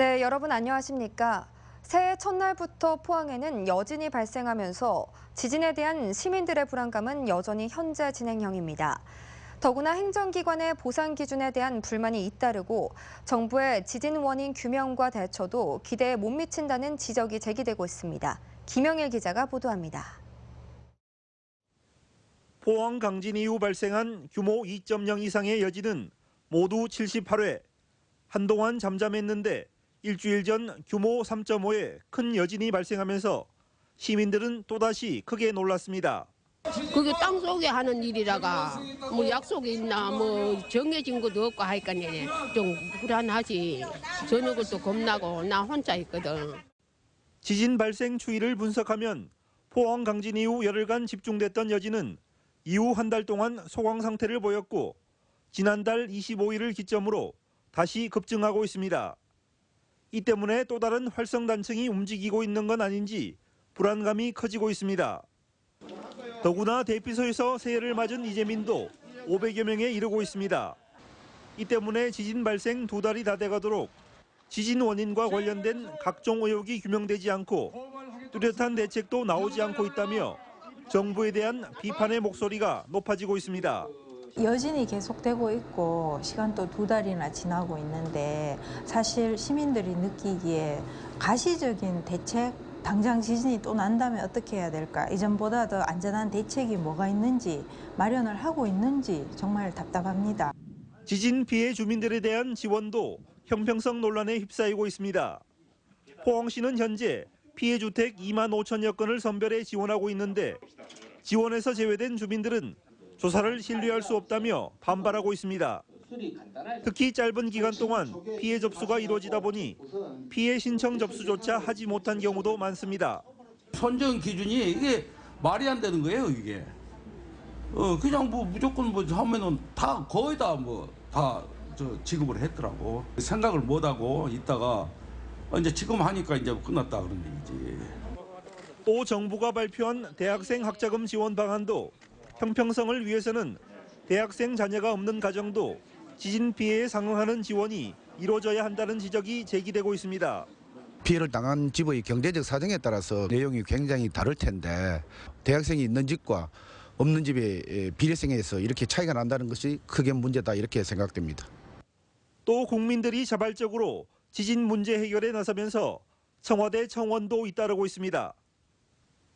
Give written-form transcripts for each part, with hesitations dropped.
네, 여러분 안녕하십니까? 새해 첫날부터 포항에는 여진이 발생하면서 지진에 대한 시민들의 불안감은 여전히 현재 진행형입니다. 더구나 행정기관의 보상 기준에 대한 불만이 잇따르고 정부의 지진 원인 규명과 대처도 기대에 못 미친다는 지적이 제기되고 있습니다. 김영일 기자가 보도합니다. 포항 강진 이후 발생한 규모 2.0 이상의 여진은 모두 78회. 한동안 잠잠했는데 일주일 전 규모 3.5의 큰 여진이 발생하면서 시민들은 또다시 크게 놀랐습니다. 그게 땅속에 하는 일이라가 뭐 약속이 있나 뭐 정해진 것도 없고 하니까 좀 불안하지. 저녁을 또 겁나고 나 혼자 있거든. 지진 발생 추이를 분석하면 포항 강진 이후 열흘간 집중됐던 여진은 이후 한 달 동안 소강 상태를 보였고 지난달 25일을 기점으로 다시 급증하고 있습니다. 이 때문에 또 다른 활성단층이 움직이고 있는 건 아닌지 불안감이 커지고 있습니다. 더구나 대피소에서 새해를 맞은 이재민도 500여 명에 이르고 있습니다. 이 때문에 지진 발생 2달이 다 돼가도록 지진 원인과 관련된 각종 의혹이 규명되지 않고 뚜렷한 대책도 나오지 않고 있다며 정부에 대한 비판의 목소리가 높아지고 있습니다. 여진이 계속되고 있고 시간도 2달이나 지나고 있는데 사실 시민들이 느끼기에 가시적인 대책, 당장 지진이 또 난다면 어떻게 해야 될까? 이전보다 더 안전한 대책이 뭐가 있는지 마련을 하고 있는지 정말 답답합니다. 지진 피해 주민들에 대한 지원도 형평성 논란에 휩싸이고 있습니다. 포항시는 현재 피해 주택 2만 5천여 건을 선별해 지원하고 있는데 지원에서 제외된 주민들은 조사를 신뢰할 수 없다며 반발하고 있습니다. 특히 짧은 기간 동안 피해 접수가 이루어지다 보니 피해 신청 접수조차 하지 못한 경우도 많습니다. 선정 기준이 이게 말이 안 되는 거예요, 이게. 그냥 뭐 무조건 뭐 하면은 다 거의 다 지급을 했더라고. 생각을 못 하고 있다가 이제 지금 하니까 이제 끝났다 그런 얘기지. 또 정부가 발표한 대학생 학자금 지원 방안도 형평성을 위해서는 대학생 자녀가 없는 가정도 지진 피해에 상응하는 지원이 이루어져야 한다는 지적이 제기되고 있습니다. 피해를 당한 집의 경제적 사정에 따라서 내용이 굉장히 다를 텐데 대학생이 있는 집과 없는 집의 비례성에서 이렇게 차이가 난다는 것이 크게 문제다 이렇게 생각됩니다. 또 국민들이 자발적으로 지진 문제 해결에 나서면서 청와대 청원도 잇따르고 있습니다.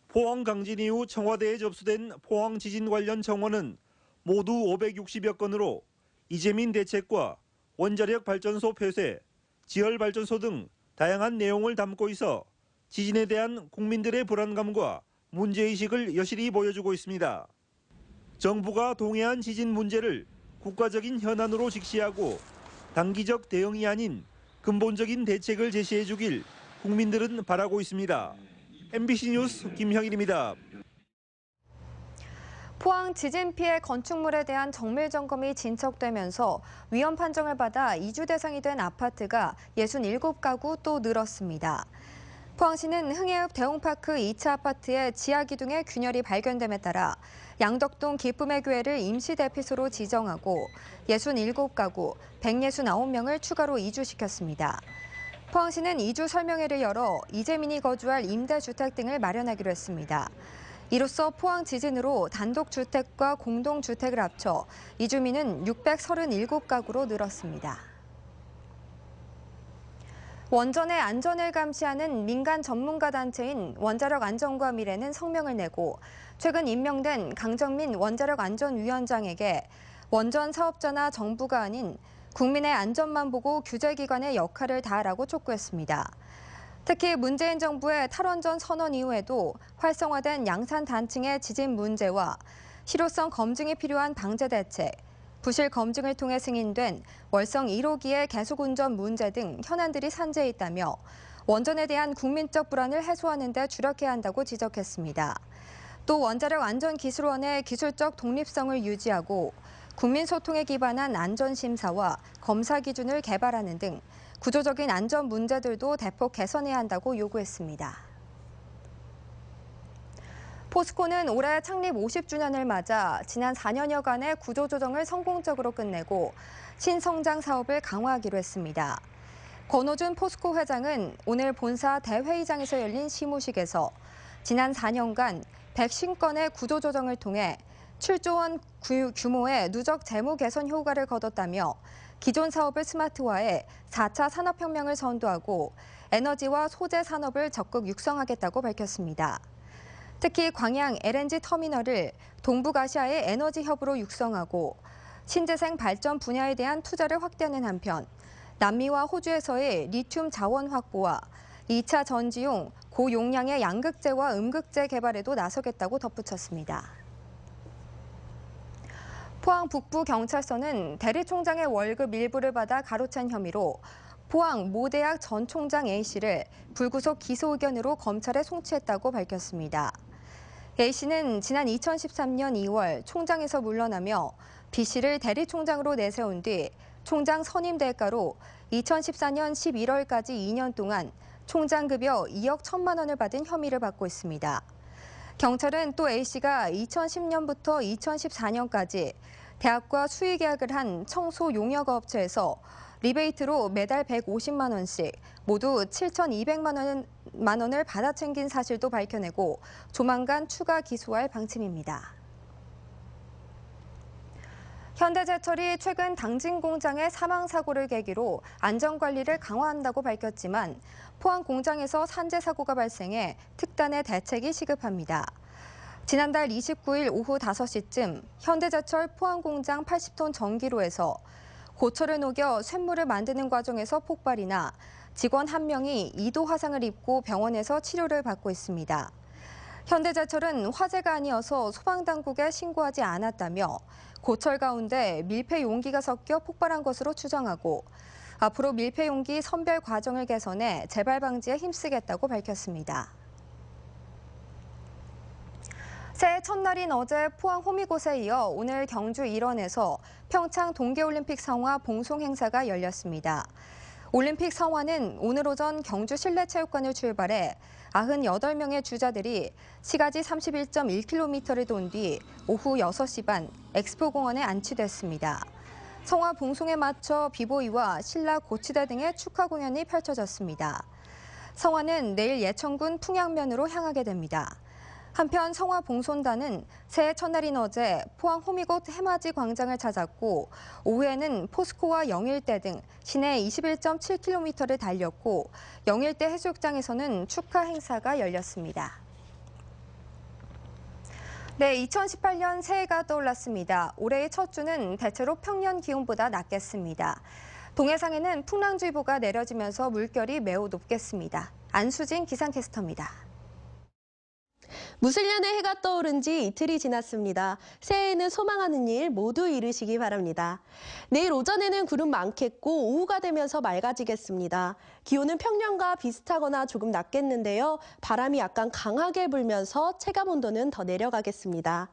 포항 강진 이후 청와대에 접수된 포항 지진 관련 청원은 모두 560여 건으로 이재민 대책과 원자력 발전소 폐쇄, 지열 발전소 등 다양한 내용을 담고 있어 지진에 대한 국민들의 불안감과 문제의식을 여실히 보여주고 있습니다. 정부가 동해안 지진 문제를 국가적인 현안으로 직시하고 단기적 대응이 아닌 근본적인 대책을 제시해 주길 국민들은 바라고 있습니다. MBC 뉴스 김형일입니다. 포항 지진 피해 건축물에 대한 정밀 점검이 진척되면서 위헌 판정을 받아 이주 대상이 된 아파트가 67가구 또 늘었습니다. 포항시는 흥해읍 대웅파크 2차 아파트의 지하 기둥에 균열이 발견됨에 따라 양덕동 기쁨의 교회를 임시 대피소로 지정하고 67가구 169명을 추가로 이주시켰습니다. 포항시는 이주 설명회를 열어 이재민이 거주할 임대주택 등을 마련하기로 했습니다. 이로써 포항 지진으로 단독주택과 공동주택을 합쳐 이주민은 637가구로 늘었습니다. 원전의 안전을 감시하는 민간 전문가 단체인 원자력 안전과 미래는 성명을 내고 최근 임명된 강정민 원자력안전위원장에게 원전 사업자나 정부가 아닌 국민의 안전만 보고 규제기관의 역할을 다하라고 촉구했습니다. 특히 문재인 정부의 탈원전 선언 이후에도 활성화된 양산 단층의 지진 문제와 실효성 검증이 필요한 방제 대책, 부실 검증을 통해 승인된 월성 1호기의 계속 운전 문제 등 현안들이 산재해 있다며 원전에 대한 국민적 불안을 해소하는 데 주력해야 한다고 지적했습니다. 또 원자력안전기술원의 기술적 독립성을 유지하고 국민 소통에 기반한 안전심사와 검사 기준을 개발하는 등 구조적인 안전 문제들도 대폭 개선해야 한다고 요구했습니다. 포스코는 올해 창립 50주년을 맞아 지난 4년여간의 구조조정을 성공적으로 끝내고 신성장 사업을 강화하기로 했습니다. 권호준 포스코 회장은 오늘 본사 대회의장에서 열린 시무식에서 지난 4년간 150건의 구조조정을 통해 7조 원 규모의 누적 재무 개선 효과를 거뒀다며 기존 사업을 스마트화해 4차 산업혁명을 선도하고 에너지와 소재 산업을 적극 육성하겠다고 밝혔습니다. 특히 광양 LNG 터미널을 동북아시아의 에너지 허브로 육성하고 신재생 발전 분야에 대한 투자를 확대하는 한편 남미와 호주에서의 리튬 자원 확보와 2차 전지용 고용량의 양극재와 음극재 개발에도 나서겠다고 덧붙였습니다. 포항 북부경찰서는 대리총장의 월급 일부를 받아 가로챈 혐의로 포항 모 대학 전 총장 A씨를 불구속 기소 의견으로 검찰에 송치했다고 밝혔습니다. A씨는 지난 2013년 2월 총장에서 물러나며 B씨를 대리총장으로 내세운 뒤 총장 선임 대가로 2014년 11월까지 2년 동안 총장 급여 2억 1천만 원을 받은 혐의를 받고 있습니다. 경찰은 또 A씨가 2010년부터 2014년까지 대학과 수의 계약을 한 청소 용역 업체에서 리베이트로 매달 150만 원씩 모두 7,200만 원을 받아 챙긴 사실도 밝혀내고 조만간 추가 기소할 방침입니다. 현대제철이 최근 당진 공장의 사망 사고를 계기로 안전관리를 강화한다고 밝혔지만 포항 공장에서 산재 사고가 발생해 특단의 대책이 시급합니다. 지난달 29일 오후 5시쯤 현대제철 포항 공장 80톤 전기로에서 고철을 녹여 쇳물을 만드는 과정에서 폭발이 나 직원 1명이 2도 화상을 입고 병원에서 치료를 받고 있습니다. 현대제철은 화재가 아니어서 소방당국에 신고하지 않았다며 고철 가운데 밀폐 용기가 섞여 폭발한 것으로 추정하고 앞으로 밀폐 용기 선별 과정을 개선해 재발 방지에 힘쓰겠다고 밝혔습니다. 새해 첫날인 어제 포항 호미곶에 이어 오늘 경주 일원에서 평창 동계올림픽 성화 봉송 행사가 열렸습니다. 올림픽 성화는 오늘 오전 경주 실내체육관을 출발해 98명의 주자들이 시가지 31.1km를 돈 뒤 오후 6시 반 엑스포공원에 안치됐습니다. 성화 봉송에 맞춰 비보이와 신라 고치대 등의 축하 공연이 펼쳐졌습니다. 성화는 내일 예천군 풍양면으로 향하게 됩니다. 한편 성화 봉손단은 새해 첫날인 어제 포항 호미곶 해맞이 광장을 찾았고 오후에는 포스코와 영일대 등 시내 21.7km를 달렸고 영일대 해수욕장에서는 축하 행사가 열렸습니다. 네, 2018년 새해가 떠올랐습니다. 올해의 첫 주는 대체로 평년 기온보다 낮겠습니다. 동해상에는 풍랑주의보가 내려지면서 물결이 매우 높겠습니다. 안수진 기상캐스터입니다. 무술년의 해가 떠오른 지 이틀이 지났습니다. 새해에는 소망하는 일 모두 이루시기 바랍니다. 내일 오전에는 구름 많겠고 오후가 되면서 맑아지겠습니다. 기온은 평년과 비슷하거나 조금 낮겠는데요. 바람이 약간 강하게 불면서 체감온도는 더 내려가겠습니다.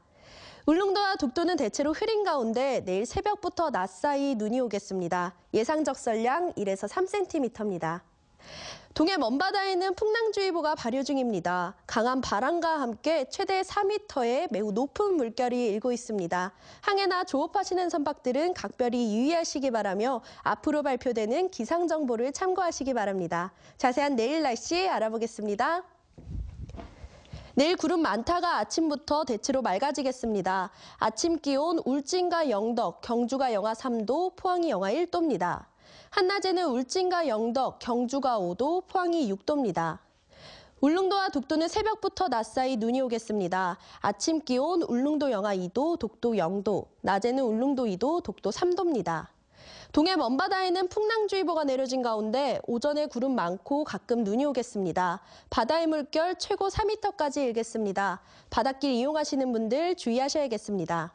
울릉도와 독도는 대체로 흐린 가운데 내일 새벽부터 낮 사이 눈이 오겠습니다. 예상 적설량 1에서 3cm입니다. 동해 먼바다에는 풍랑주의보가 발효 중입니다. 강한 바람과 함께 최대 4m의 매우 높은 물결이 일고 있습니다. 항해나 조업하시는 선박들은 각별히 유의하시기 바라며 앞으로 발표되는 기상정보를 참고하시기 바랍니다. 자세한 내일 날씨 알아보겠습니다. 내일 구름 많다가 아침부터 대체로 맑아지겠습니다. 아침 기온 울진과 영덕, 경주가 영하 3도, 포항이 영하 1도입니다. 한낮에는 울진과 영덕, 경주가 5도, 포항이 6도입니다. 울릉도와 독도는 새벽부터 낮 사이 눈이 오겠습니다. 아침 기온 울릉도 영하 2도, 독도 0도, 낮에는 울릉도 2도, 독도 3도입니다. 동해 먼바다에는 풍랑주의보가 내려진 가운데 오전에 구름 많고 가끔 눈이 오겠습니다. 바다의 물결 최고 4m까지 일겠습니다. 바닷길 이용하시는 분들 주의하셔야겠습니다.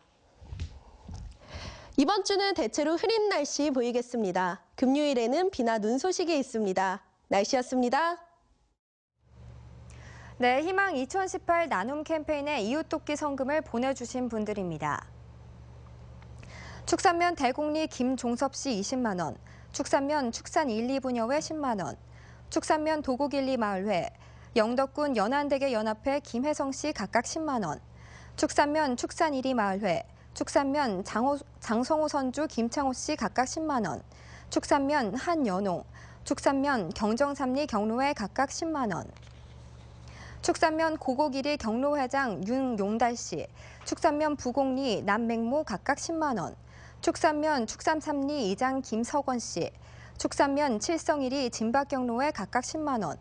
이번 주는 대체로 흐린 날씨 보이겠습니다. 금요일에는 비나 눈 소식이 있습니다. 날씨였습니다. 네, 희망 2018 나눔 캠페인에 이웃돕기 성금을 보내주신 분들입니다. 축산면 대곡리 김종섭 씨 20만 원, 축산면 축산 1, 2분여회 10만 원, 축산면 도곡1, 2마을회, 영덕군 연안대계 연합회 김혜성 씨 각각 10만 원, 축산면 축산 1, 2마을회, 축산면 장성호 선주 김창호 씨 각각 10만 원, 축산면 한연홍, 축산면 경정삼리 경로회 각각 10만 원. 축산면 고곡1리 경로회장 윤용달 씨, 축산면 부곡리 남맹모 각각 10만 원. 축산면 축삼삼리 이장 김석원 씨, 축산면 칠성1리 진박경로회 각각 10만 원.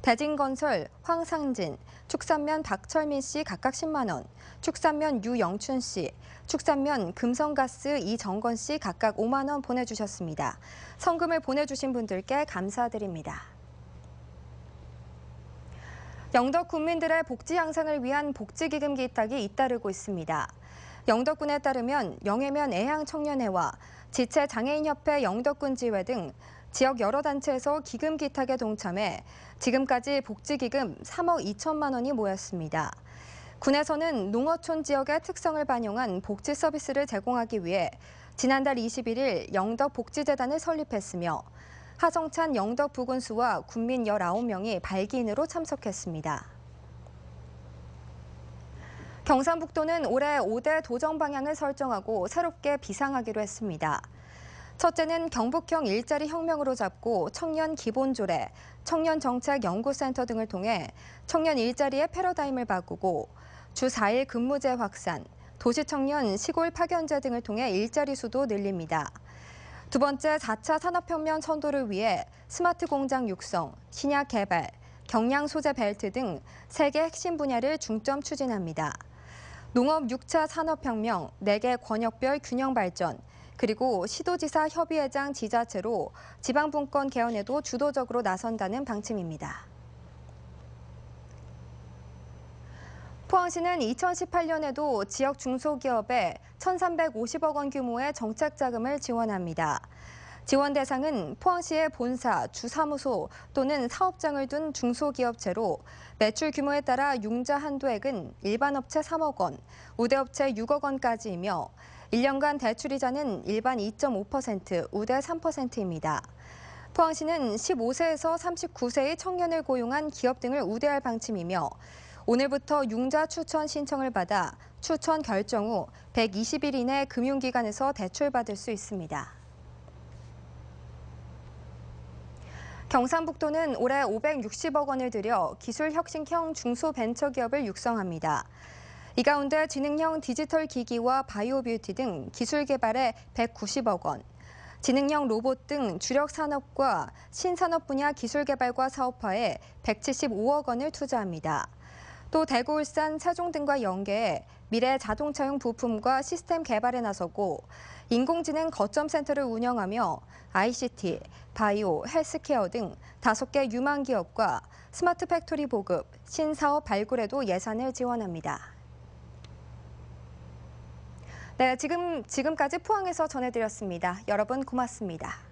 대진건설 황상진, 축산면 박철민 씨 각각 10만 원, 축산면 유영춘 씨, 축산면 금성가스 이정건 씨 각각 5만 원 보내주셨습니다. 성금을 보내주신 분들께 감사드립니다. 영덕 군민들의 복지 향상을 위한 복지기금 기탁이 잇따르고 있습니다. 영덕군에 따르면 영해면 애향청년회와 지체장애인협회 영덕군지회 등 지역 여러 단체에서 기금 기탁에 동참해 지금까지 복지기금 3억 2천만 원이 모였습니다. 군에서는 농어촌 지역의 특성을 반영한 복지 서비스를 제공하기 위해 지난달 21일 영덕복지재단을 설립했으며 하성찬 영덕부군수와 군민 19명이 발기인으로 참석했습니다. 경상북도는 올해 5대 도정 방향을 설정하고 새롭게 비상하기로 했습니다. 첫째는 경북형 일자리 혁명으로 잡고 청년 기본조례, 청년정책연구센터 등을 통해 청년 일자리의 패러다임을 바꾸고 주 4일 근무제 확산, 도시청년 시골 파견제 등을 통해 일자리 수도 늘립니다. 두 번째 4차 산업혁명 선도를 위해 스마트 공장 육성, 신약 개발, 경량 소재 벨트 등 3개 핵심 분야를 중점 추진합니다. 농업 6차 산업혁명, 4개 권역별 균형 발전, 그리고 시도지사 협의회장 지자체로 지방분권 개헌에도 주도적으로 나선다는 방침입니다. 포항시는 2018년에도 지역 중소기업에 1,350억 원 규모의 정책 자금을 지원합니다. 지원 대상은 포항시의 본사, 주사무소 또는 사업장을 둔 중소기업체로 매출 규모에 따라 융자 한도액은 일반 업체 3억 원, 우대 업체 6억 원까지이며 1년간 대출이자는 일반 2.5%, 우대 3%입니다. 포항시는 15세에서 39세의 청년을 고용한 기업 등을 우대할 방침이며 오늘부터 융자 추천 신청을 받아 추천 결정 후 120일 이내 금융기관에서 대출받을 수 있습니다. 경상북도는 올해 560억 원을 들여 기술혁신형 중소벤처기업을 육성합니다. 이 가운데 지능형 디지털 기기와 바이오 뷰티 등 기술 개발에 190억 원, 지능형 로봇 등 주력 산업과 신산업 분야 기술 개발과 사업화에 175억 원을 투자합니다. 또 대구, 울산, 세종 등과 연계해 미래 자동차용 부품과 시스템 개발에 나서고 인공지능 거점센터를 운영하며 ICT, 바이오, 헬스케어 등 5개 유망 기업과 스마트 팩토리 보급, 신사업 발굴에도 예산을 지원합니다. 네, 지금까지 포항에서 전해드렸습니다. 여러분 고맙습니다.